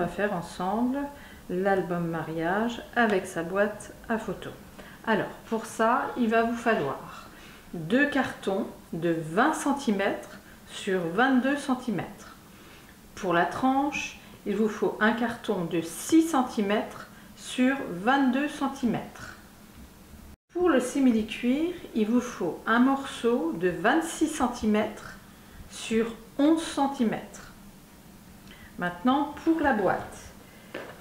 va faire ensemble l'album mariage avec sa boîte à photos. Alors pour ça, il va vous falloir 2 cartons de 20 cm sur 22 cm. Pour la tranche, il vous faut un carton de 6 cm sur 22 cm. Pour le simili-cuir, il vous faut un morceau de 26 cm sur 11 cm. Maintenant, pour la boîte,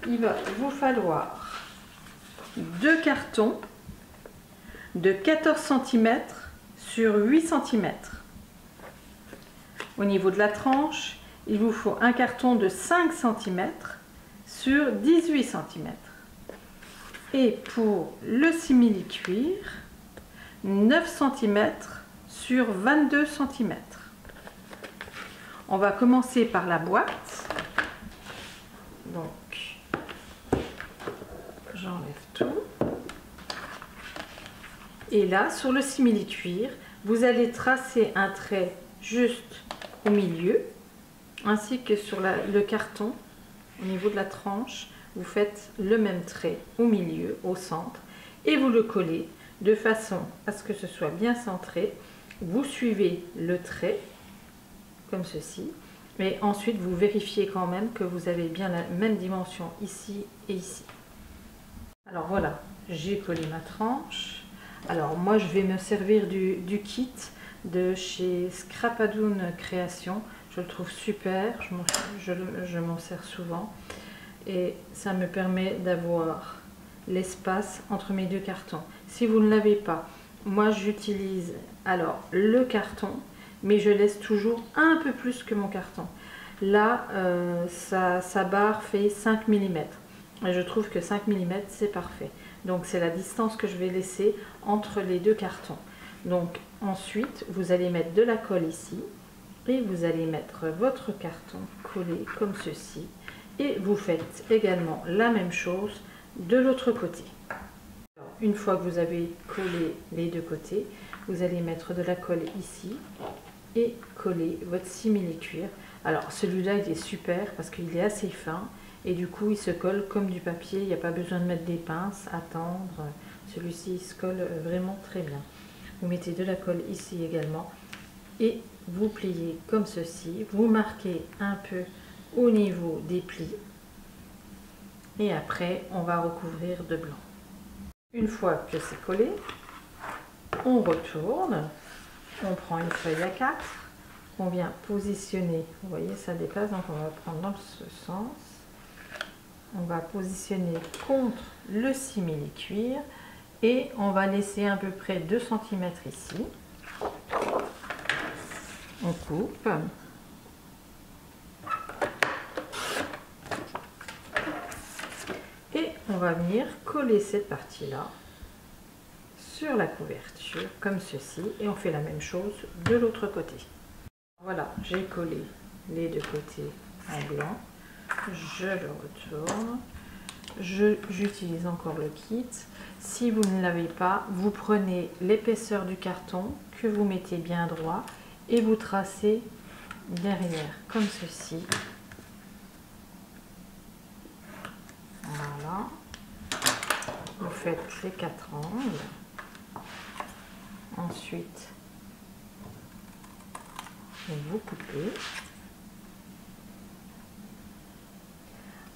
il va vous falloir 2 cartons de 14 cm sur 8 cm. Au niveau de la tranche, il vous faut un carton de 5 cm sur 18 cm. Et pour le simili-cuir, 9 cm sur 22 cm. On va commencer par la boîte. Donc, j'enlève tout. Et là, sur le simili-cuir, vous allez tracer un trait juste au milieu, ainsi que sur le carton, au niveau de la tranche. Vous faites le même trait au milieu, au centre, et vous le collez de façon à ce que ce soit bien centré. Vous suivez le trait, comme ceci, mais ensuite vous vérifiez quand même que vous avez bien la même dimension ici et ici. Alors voilà, j'ai collé ma tranche. Alors moi je vais me servir du kit de chez Scrapadoon Création. Je le trouve super, je m'en sers souvent. Et ça me permet d'avoir l'espace entre mes 2 cartons. Si vous ne l'avez pas, moi j'utilise alors le carton, mais je laisse toujours un peu plus que mon carton. Là, sa barre fait 5 mm. Et je trouve que 5 mm c'est parfait. Donc c'est la distance que je vais laisser entre les 2 cartons. Donc ensuite, vous allez mettre de la colle ici. Et vous allez mettre votre carton collé comme ceci. Et vous faites également la même chose de l'autre côté. Une fois que vous avez collé les 2 côtés, vous allez mettre de la colle ici et coller votre simili-cuir. Alors celui-là il est super parce qu'il est assez fin et du coup il se colle comme du papier, il n'y a pas besoin de mettre des pinces, attendre. Celui-ci il se colle vraiment très bien. Vous mettez de la colle ici également et vous pliez comme ceci, vous marquez un peu au niveau des plis et après on va recouvrir de blanc. Une fois que c'est collé, on retourne, on prend une feuille A4, on vient positionner, vous voyez ça dépasse, donc on va prendre dans ce sens, on va positionner contre le simili-cuir et on va laisser à peu près 2 cm ici, on coupe. On va venir coller cette partie-là sur la couverture, comme ceci, et on fait la même chose de l'autre côté. Voilà, j'ai collé les 2 côtés en blanc, je le retourne, j'utilise encore le kit. Si vous ne l'avez pas, vous prenez l'épaisseur du carton que vous mettez bien droit et vous tracez derrière, comme ceci. Voilà. Vous faites les 4 angles. Ensuite, vous coupez.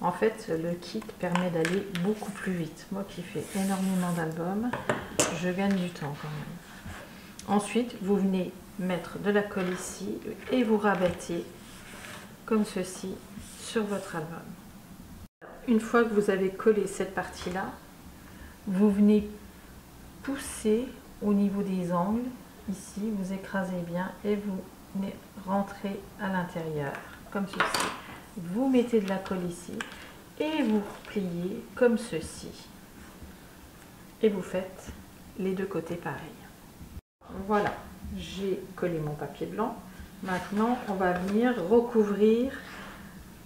En fait, le kit permet d'aller beaucoup plus vite. Moi qui fais énormément d'albums, je gagne du temps quand même. Ensuite, vous venez mettre de la colle ici et vous rabattez comme ceci sur votre album. Une fois que vous avez collé cette partie-là, vous venez pousser au niveau des angles, ici, vous écrasez bien et vous venez rentrer à l'intérieur, comme ceci. Vous mettez de la colle ici et vous repliez comme ceci. Et vous faites les 2 côtés pareils. Voilà, j'ai collé mon papier blanc. Maintenant, on va venir recouvrir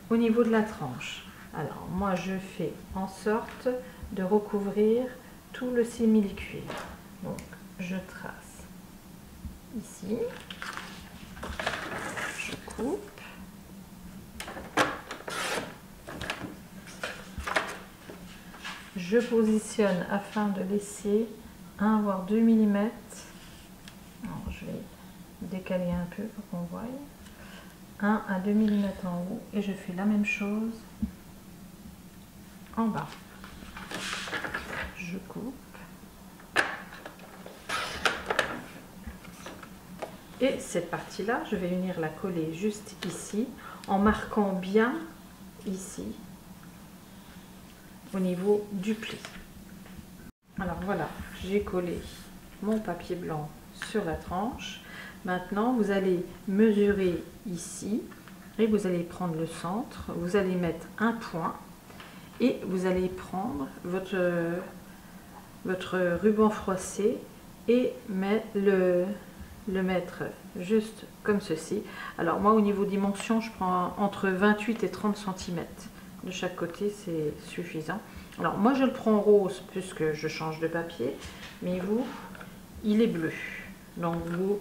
au niveau de la tranche. Alors, moi, je fais en sorte de recouvrir tout le simili-cuir. Donc, je trace ici, je coupe, je positionne afin de laisser 1 voire 2 mm. Alors, je vais décaler un peu pour qu'on voie. 1 à 2 mm en haut et je fais la même chose en bas. Je coupe. Et cette partie-là, je vais venir la coller juste ici, en marquant bien ici, au niveau du pli. Alors voilà, j'ai collé mon papier blanc sur la tranche. Maintenant, vous allez mesurer ici, et vous allez prendre le centre, vous allez mettre un point, et vous allez prendre votre ruban froissé, et le mettre juste comme ceci. Alors moi au niveau dimension je prends entre 28 et 30 cm de chaque côté, c'est suffisant. Alors moi je le prends rose puisque je change de papier, mais vous il est bleu, donc vous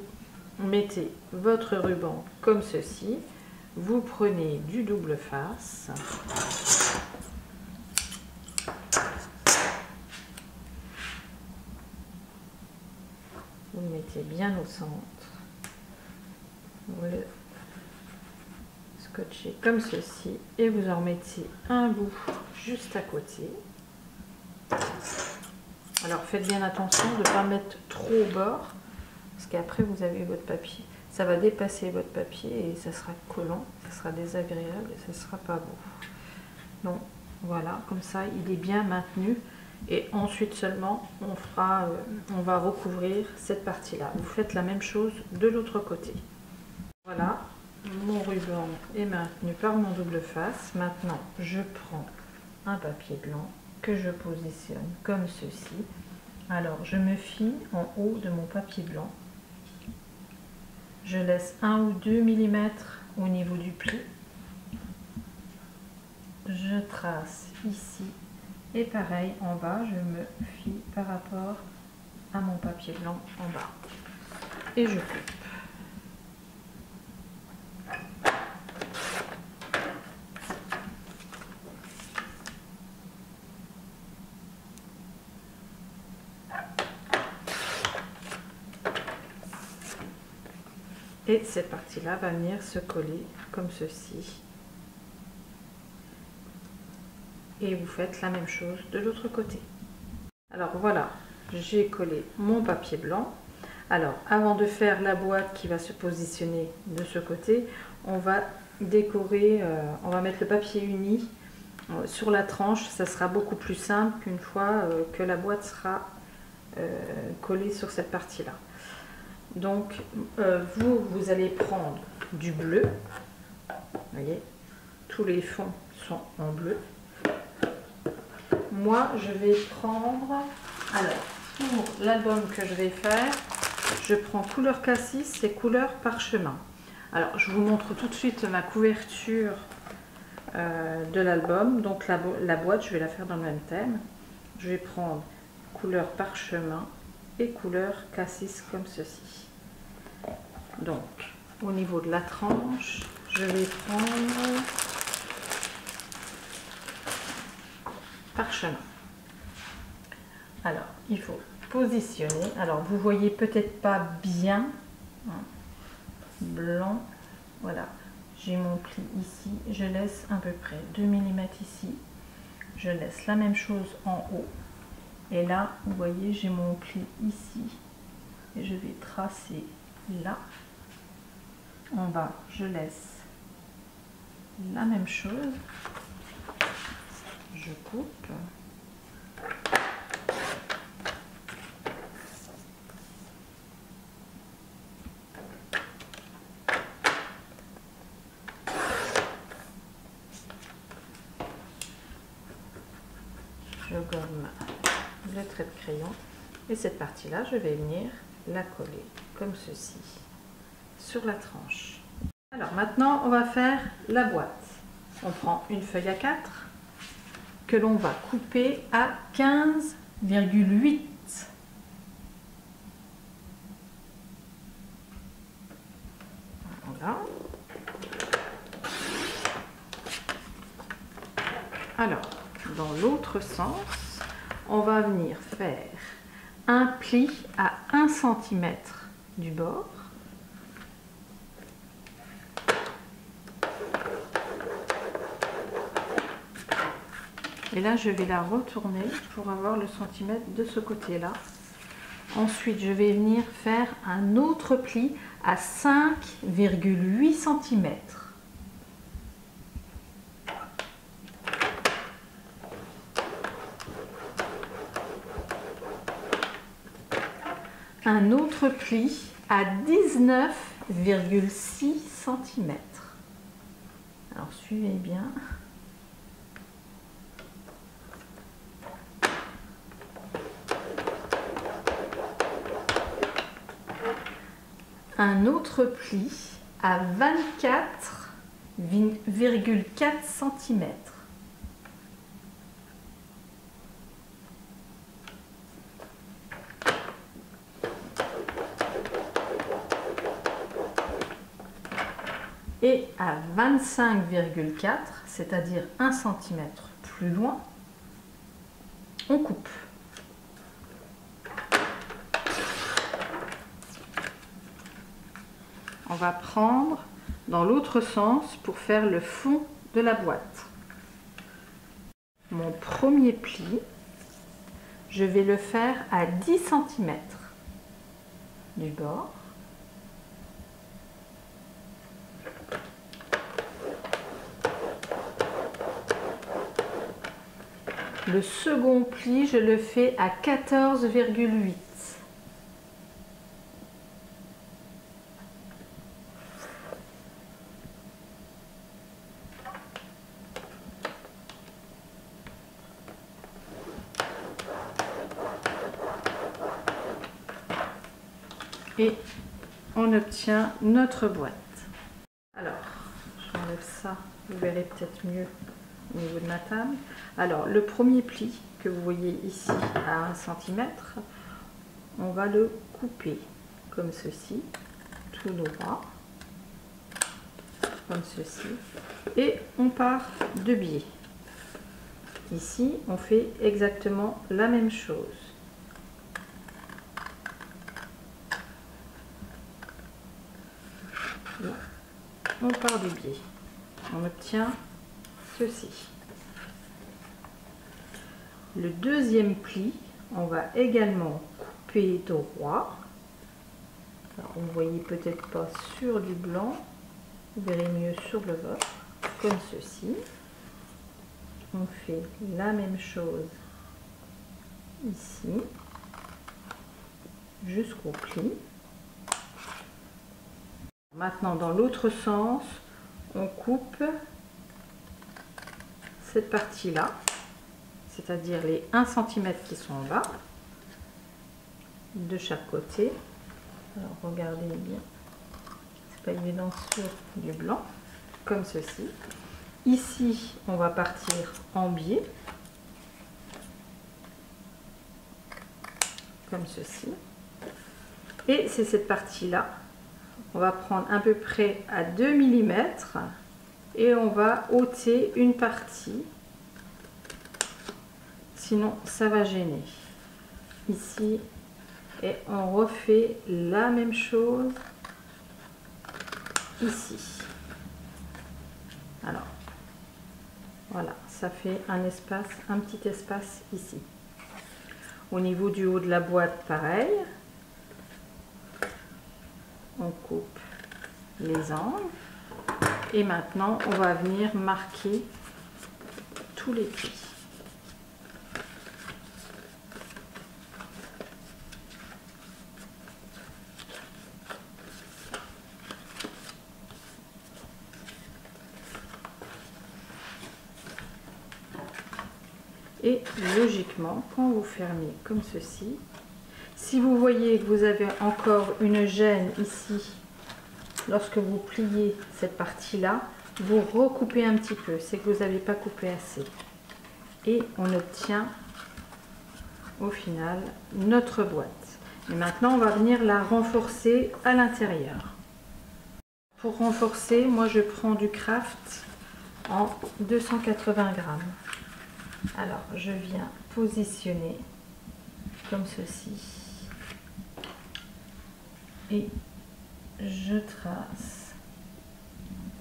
mettez votre ruban comme ceci, vous prenez du double face, vous le mettez bien au centre, vous le scotchez comme ceci et vous en remettez un bout juste à côté. Alors faites bien attention de ne pas mettre trop au bord parce qu'après vous avez votre papier, ça va dépasser votre papier et ça sera collant, ça sera désagréable et ça sera pas beau. Donc voilà, comme ça il est bien maintenu. Et ensuite seulement on va recouvrir cette partie là. Vous faites la même chose de l'autre côté. Voilà, mon ruban est maintenu par mon double face. Maintenant je prends un papier blanc que je positionne comme ceci. Alors je me fie en haut de mon papier blanc, je laisse 1 ou 2 mm au niveau du pli, je trace ici. Et pareil, en bas, je me fie par rapport à mon papier blanc en bas. Et je coupe. Et cette partie-là va venir se coller comme ceci. Et vous faites la même chose de l'autre côté. Alors voilà, j'ai collé mon papier blanc. Alors avant de faire la boîte qui va se positionner de ce côté, on va décorer, on va mettre le papier uni sur la tranche. Ça sera beaucoup plus simple qu'une fois que la boîte sera collée sur cette partie là. Donc vous allez prendre du bleu, vous voyez, tous les fonds sont en bleu. Moi, je vais prendre, alors, pour l'album que je vais faire, je prends couleur cassis et couleur parchemin. Alors, je vous montre tout de suite ma couverture de l'album. Donc, la boîte, je vais la faire dans le même thème. Je vais prendre couleur parchemin et couleur cassis comme ceci. Donc, au niveau de la tranche, je vais prendre parchemin. Alors, il faut positionner. Alors, vous voyez peut-être pas bien. Blanc. Voilà. J'ai mon pli ici. Je laisse à peu près 2 mm ici. Je laisse la même chose en haut. Et là, vous voyez, j'ai mon pli ici. Et je vais tracer là. En bas, je laisse la même chose. Je coupe. Je gomme le trait de crayon et cette partie-là, je vais venir la coller comme ceci sur la tranche. Alors maintenant, on va faire la boîte. On prend une feuille A4 que l'on va couper à 15,8. Voilà. Alors, dans l'autre sens, on va venir faire un pli à 1 cm du bord. Et là, je vais la retourner pour avoir le centimètre de ce côté-là. Ensuite, je vais venir faire un autre pli à 5,8 cm. Un autre pli à 19,6 cm. Alors, suivez bien. Un autre pli à 24,4 cm. Et à 25,4, c'est-à-dire 1 cm plus loin, on coupe. On va prendre dans l'autre sens pour faire le fond de la boîte. Mon premier pli, je vais le faire à 10 cm du bord. Le second pli, je le fais à 14,8. Et on obtient notre boîte. Alors, j'enlève ça, vous verrez peut-être mieux au niveau de ma table. Alors, le premier pli que vous voyez ici à 1 cm, on va le couper comme ceci, tout droit, comme ceci, et on part de biais. Ici, on fait exactement la même chose. Là, on part du biais. On obtient ceci. Le deuxième pli, on va également couper droit. Alors, vous ne voyez peut-être pas sur du blanc, vous verrez mieux sur le vôtre, comme ceci. On fait la même chose ici, jusqu'au pli. Maintenant, dans l'autre sens, on coupe cette partie-là, c'est-à-dire les 1 cm qui sont en bas, de chaque côté. Alors, regardez bien, c'est pas évident sur du blanc, comme ceci. Ici, on va partir en biais, comme ceci. Et c'est cette partie-là. On va prendre à peu près à 2 mm et on va ôter une partie, sinon ça va gêner. Ici, et on refait la même chose ici. Alors, voilà, ça fait un espace, un petit espace ici. Au niveau du haut de la boîte, pareil. On coupe les angles et maintenant on va venir marquer tous les plis. Et logiquement, quand vous fermez comme ceci, si vous voyez que vous avez encore une gêne ici, lorsque vous pliez cette partie-là, vous recoupez un petit peu, c'est que vous n'avez pas coupé assez. Et on obtient au final notre boîte. Et maintenant, on va venir la renforcer à l'intérieur. Pour renforcer, moi je prends du Kraft en 280 grammes. Alors, je viens positionner comme ceci. Et je trace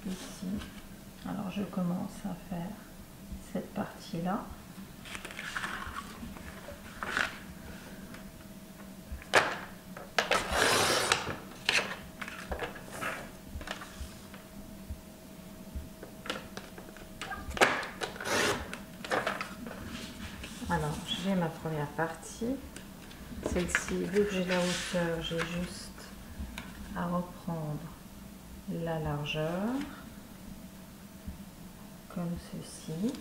ici. Alors, je commence à faire cette partie-là. Alors, j'ai ma première partie. Celle-ci, vu que j'ai la hauteur, j'ai juste à reprendre la largeur, comme ceci.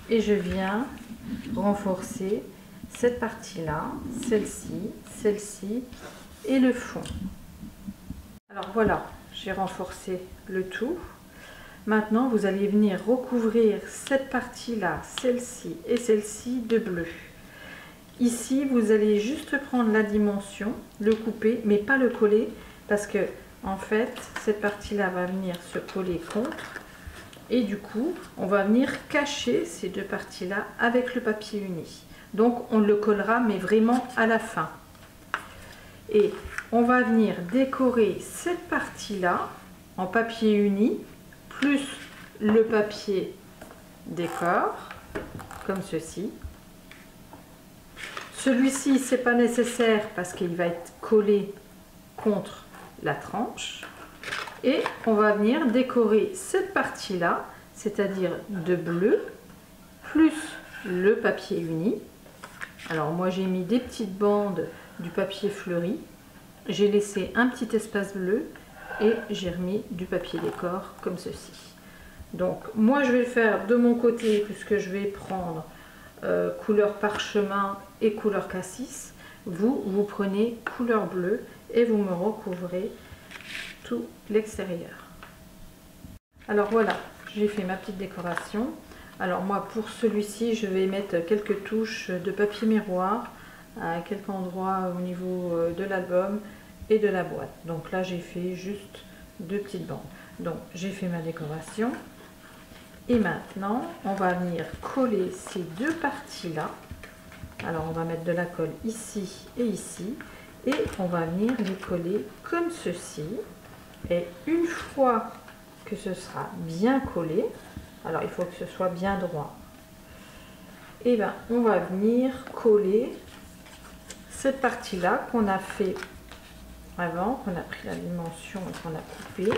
Et je viens renforcer cette partie-là, celle-ci, celle-ci et le fond. Alors voilà, j'ai renforcé le tout. Maintenant, vous allez venir recouvrir cette partie-là, celle-ci et celle-ci de bleu. Ici, vous allez juste prendre la dimension, le couper, mais pas le coller, parce que en fait, cette partie-là va venir se coller contre. Et du coup, on va venir cacher ces deux parties-là avec le papier uni. Donc, on le collera, mais vraiment à la fin. Et on va venir décorer cette partie-là en papier uni, plus le papier décor, comme ceci. Celui-ci, c'est pas nécessaire parce qu'il va être collé contre la tranche. Et on va venir décorer cette partie-là, c'est-à-dire de bleu, plus le papier uni. Alors moi, j'ai mis des petites bandes du papier fleuri. J'ai laissé un petit espace bleu et j'ai remis du papier décor comme ceci. Donc moi, je vais le faire de mon côté puisque je vais prendre couleur parchemin et couleur cassis. Vous prenez couleur bleue et vous me recouvrez tout l'extérieur. Alors voilà, j'ai fait ma petite décoration. Alors moi, pour celui-ci, je vais mettre quelques touches de papier miroir à quelques endroits au niveau de l'album et de la boîte. Donc là, j'ai fait juste deux petites bandes. Donc j'ai fait ma décoration. Et maintenant, on va venir coller ces deux parties-là. Alors on va mettre de la colle ici et ici. Et on va venir les coller comme ceci. Et une fois que ce sera bien collé, alors il faut que ce soit bien droit, et bien on va venir coller cette partie-là qu'on a fait avant, qu'on a pris la dimension et qu'on a coupé,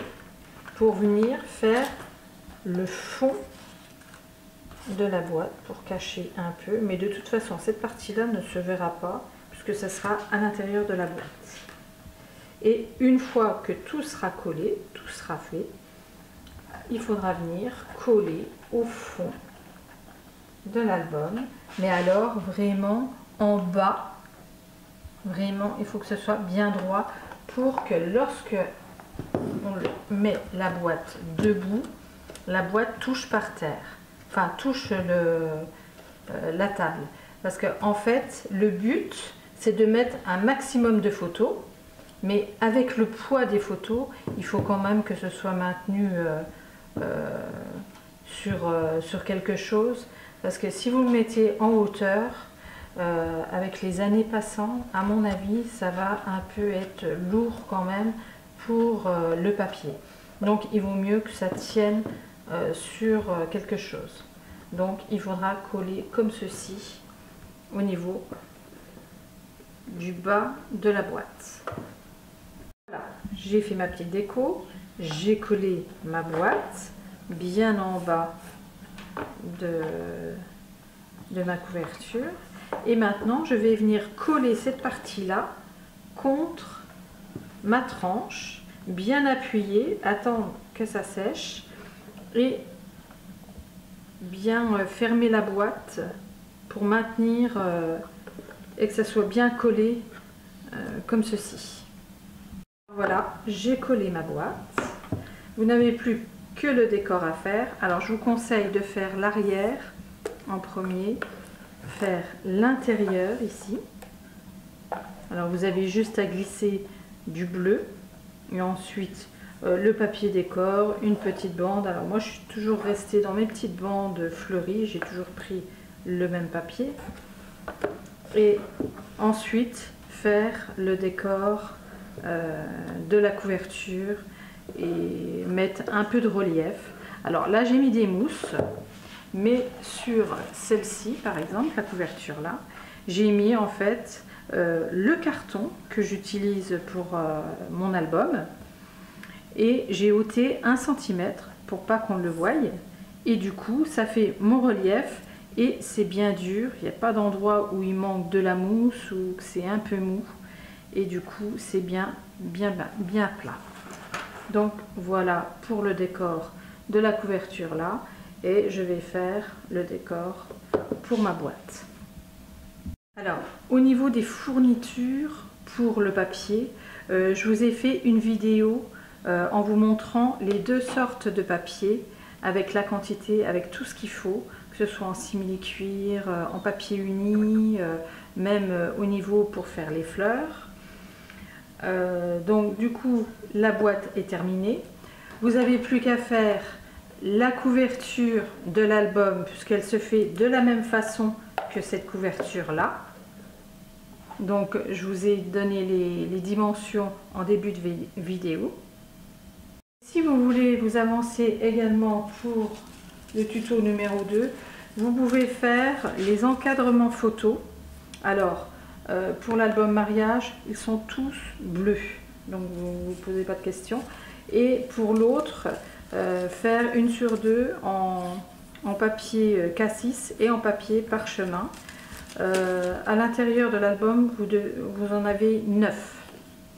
pour venir faire le fond de la boîte, pour cacher un peu. Mais de toute façon, cette partie-là ne se verra pas, puisque ça sera à l'intérieur de la boîte. Et une fois que tout sera collé, tout sera fait, il faudra venir coller au fond de l'album. Mais alors vraiment en bas, vraiment il faut que ce soit bien droit pour que lorsque on met la boîte debout, la boîte touche par terre, enfin touche la table. Parce que en fait, le but c'est de mettre un maximum de photos. Mais avec le poids des photos, il faut quand même que ce soit maintenu sur quelque chose. Parce que si vous le mettez en hauteur, avec les années passant, à mon avis, ça va un peu être lourd quand même pour le papier. Donc il vaut mieux que ça tienne sur quelque chose. Donc il faudra coller comme ceci au niveau du bas de la boîte. Voilà, j'ai fait ma petite déco, j'ai collé ma boîte bien en bas de ma couverture. Et maintenant, je vais venir coller cette partie-là contre ma tranche, bien appuyée, attendre que ça sèche et bien fermer la boîte pour maintenir et que ça soit bien collé comme ceci. Voilà, j'ai collé ma boîte. Vous n'avez plus que le décor à faire. Alors je vous conseille de faire l'arrière en premier, faire l'intérieur ici. Alors vous avez juste à glisser du bleu et ensuite le papier décor, une petite bande. Alors moi je suis toujours restée dans mes petites bandes fleuries, j'ai toujours pris le même papier. Et ensuite faire le décor de la couverture et mettre un peu de relief. Alors là j'ai mis des mousses, mais sur celle-ci par exemple, la couverture là, j'ai mis en fait le carton que j'utilise pour mon album et j'ai ôté 1 cm pour pas qu'on le voie, et du coup ça fait mon relief et c'est bien dur, il n'y a pas d'endroit où il manque de la mousse ou que c'est un peu mou, et du coup c'est bien plat. Donc voilà pour le décor de la couverture là, et je vais faire le décor pour ma boîte. Alors au niveau des fournitures pour le papier, je vous ai fait une vidéo en vous montrant les 2 sortes de papier avec la quantité, avec tout ce qu'il faut, que ce soit en simili-cuir, en papier uni, même au niveau pour faire les fleurs. Donc du coup la boîte est terminée. Vous n'avez plus qu'à faire la couverture de l'album, puisqu'elle se fait de la même façon que cette couverture là. Donc je vous ai donné les dimensions en début de vidéo. Si vous voulez vous avancer également pour le tuto numéro 2, vous pouvez faire les encadrements photos. Alors pour l'album mariage, ils sont tous bleus, donc vous ne vous posez pas de questions. Et pour l'autre, faire 1 sur 2 en papier cassis et en papier parchemin. À l'intérieur de l'album, vous en avez 9.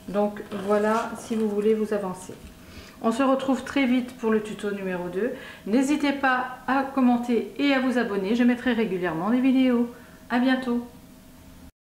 Donc voilà, si vous voulez vous avancer. On se retrouve très vite pour le tuto numéro 2. N'hésitez pas à commenter et à vous abonner. Je mettrai régulièrement des vidéos. À bientôt.